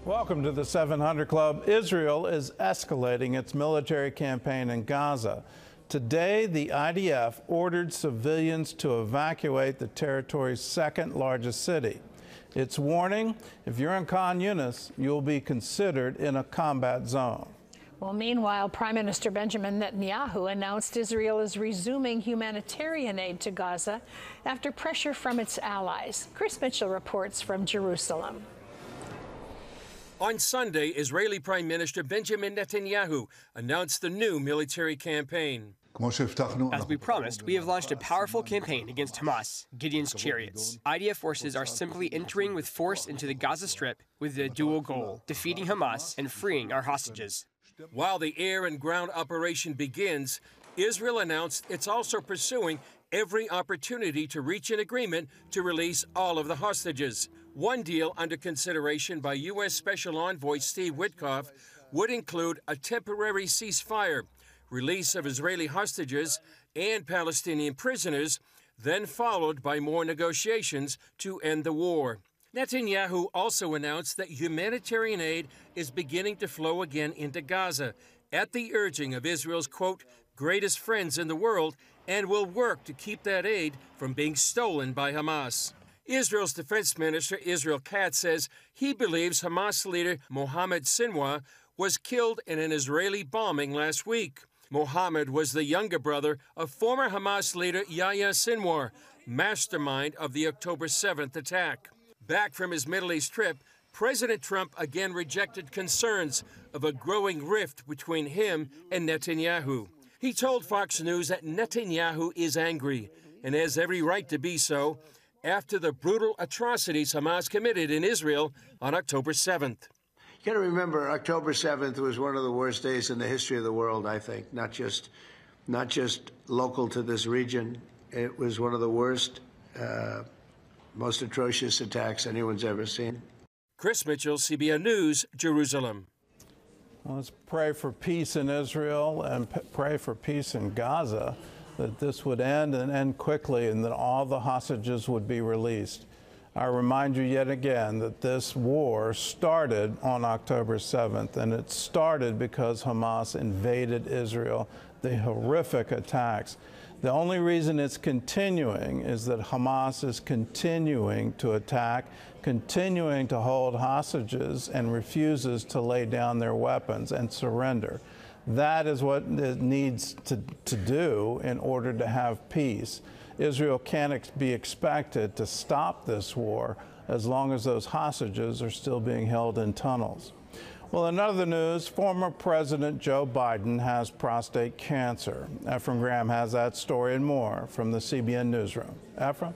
Welcome to the 700 Club. Israel is escalating its military campaign in Gaza. Today, the IDF ordered civilians to evacuate the territory's second largest city. It's warning, if you're in Khan Yunis, you'll be considered in a combat zone. Well, meanwhile, Prime Minister Benjamin Netanyahu announced Israel is resuming humanitarian aid to Gaza after pressure from its allies. Chris Mitchell reports from Jerusalem. On Sunday, Israeli Prime Minister Benjamin Netanyahu announced the new military campaign. As we promised, we have launched a powerful campaign against Hamas, Gideon's chariots. IDF forces are simply entering with force into the Gaza Strip with a dual goal, defeating Hamas and freeing our hostages. While the air and ground operation begins, Israel announced it's also pursuing every opportunity to reach an agreement to release all of the hostages. One deal under consideration by U.S. Special Envoy Steve Witkoff would include a temporary ceasefire, release of Israeli hostages and Palestinian prisoners, then followed by more negotiations to end the war. Netanyahu also announced that humanitarian aid is beginning to flow again into Gaza at the urging of Israel's, quote, greatest friends in the world, and will work to keep that aid from being stolen by Hamas. Israel's Defense Minister Israel Katz says he believes Hamas leader Mohammed Sinwar was killed in an Israeli bombing last week. Mohammed was the younger brother of former Hamas leader Yahya Sinwar, mastermind of the October 7th attack. Back from his Middle East trip, President Trump again rejected concerns of a growing rift between him and Netanyahu. He told Fox News that Netanyahu is angry and has every right to be so after the brutal atrocities Hamas committed in Israel on October 7th. You got to remember, October 7th was one of the worst days in the history of the world, I think, not just local to this region. It was one of the worst, most atrocious attacks anyone's ever seen. Chris Mitchell, CBN News, Jerusalem. Well, let's pray for peace in Israel and pray for peace in Gaza, that this would end and end quickly and that all the hostages would be released. I remind you yet again that this war started on October 7th, and it started because Hamas invaded Israel, the horrific attacks. The only reason it's continuing is that Hamas is continuing to attack, continuing to hold hostages, and refuses to lay down their weapons and surrender. That is what it needs to do in order to have peace. Israel can't be expected to stop this war as long as those hostages are still being held in tunnels. Well, in other news, former President Joe Biden has prostate cancer. Ephraim Graham has that story and more from the CBN Newsroom. Ephraim?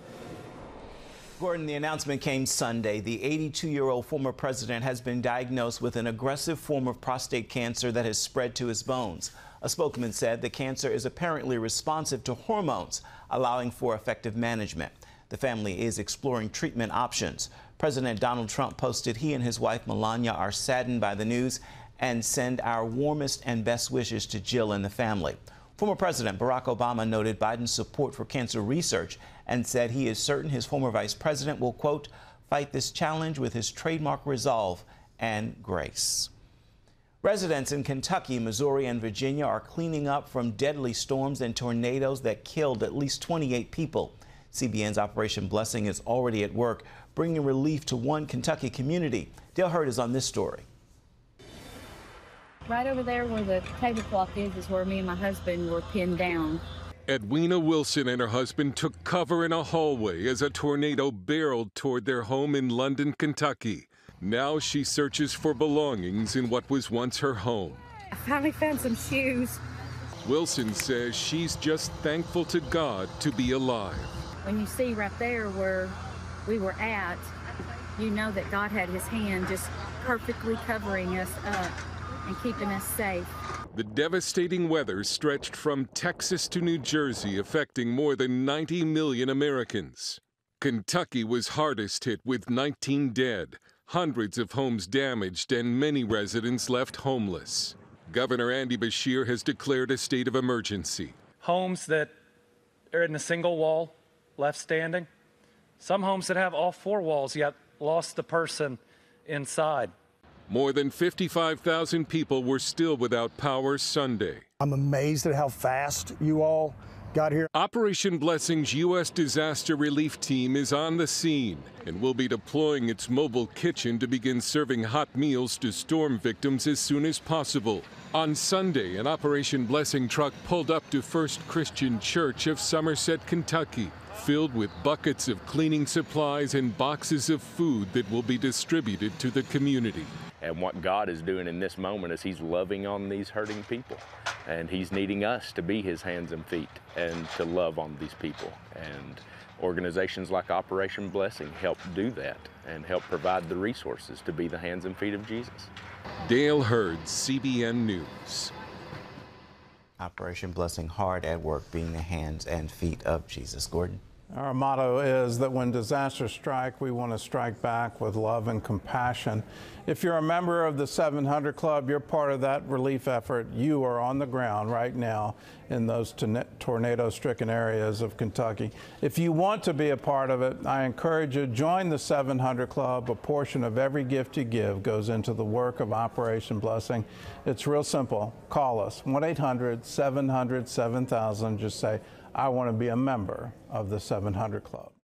Gordon, the announcement came Sunday. The 82-year-old former president has been diagnosed with an aggressive form of prostate cancer that has spread to his bones. A spokesman said the cancer is apparently responsive to hormones, allowing for effective management. The family is exploring treatment options. President Donald Trump posted he and his wife Melania are saddened by the news and send our warmest and best wishes to Jill and the family. Former President Barack Obama noted Biden's support for cancer research and said he is certain his former vice president will, quote, fight this challenge with his trademark resolve and grace. Residents in Kentucky, Missouri, and Virginia are cleaning up from deadly storms and tornadoes that killed at least 28 people. CBN's Operation Blessing is already at work, bringing relief to one Kentucky community. Dale Hurd is on this story. Right over there where the tablecloth is where me and my husband were pinned down. Edwina Wilson and her husband took cover in a hallway as a tornado barreled toward their home in London, Kentucky. Now she searches for belongings in what was once her home. I finally found some shoes. Wilson says she's just thankful to God to be alive. When you see right there where we were at, you know that God had his hand just perfectly covering us up and keeping us safe. The devastating weather stretched from Texas to New Jersey, affecting more than 90 million Americans. Kentucky was hardest hit with 19 dead, hundreds of homes damaged, and many residents left homeless. Governor Andy Beshear has declared a state of emergency. Homes that are in a single wall left standing. Some homes that have all four walls yet lost the person inside. More than 55,000 people were still without power Sunday. I'm amazed at how fast you all got here. Operation Blessing's U.S. Disaster Relief Team is on the scene and will be deploying its mobile kitchen to begin serving hot meals to storm victims as soon as possible. On Sunday, an Operation Blessing truck pulled up to First Christian Church of Somerset, Kentucky, filled with buckets of cleaning supplies and boxes of food that will be distributed to the community. And what God is doing in this moment is He's loving on these hurting people. And He's needing us to be His hands and feet and to love on these people. And organizations like Operation Blessing help do that and help provide the resources to be the hands and feet of Jesus. Dale Hurd, CBN News. Operation Blessing hard at work being the hands and feet of Jesus. Gordon? Our motto is that when disasters strike, we want to strike back with love and compassion. If you're a member of the 700 Club, you're part of that relief effort. You are on the ground right now in those tornado-stricken areas of Kentucky. If you want to be a part of it, I encourage you to join the 700 Club. A portion of every gift you give goes into the work of Operation Blessing. It's real simple. Call us, 1-800-700-7000. Just say, I want to be a member of the 700 Club.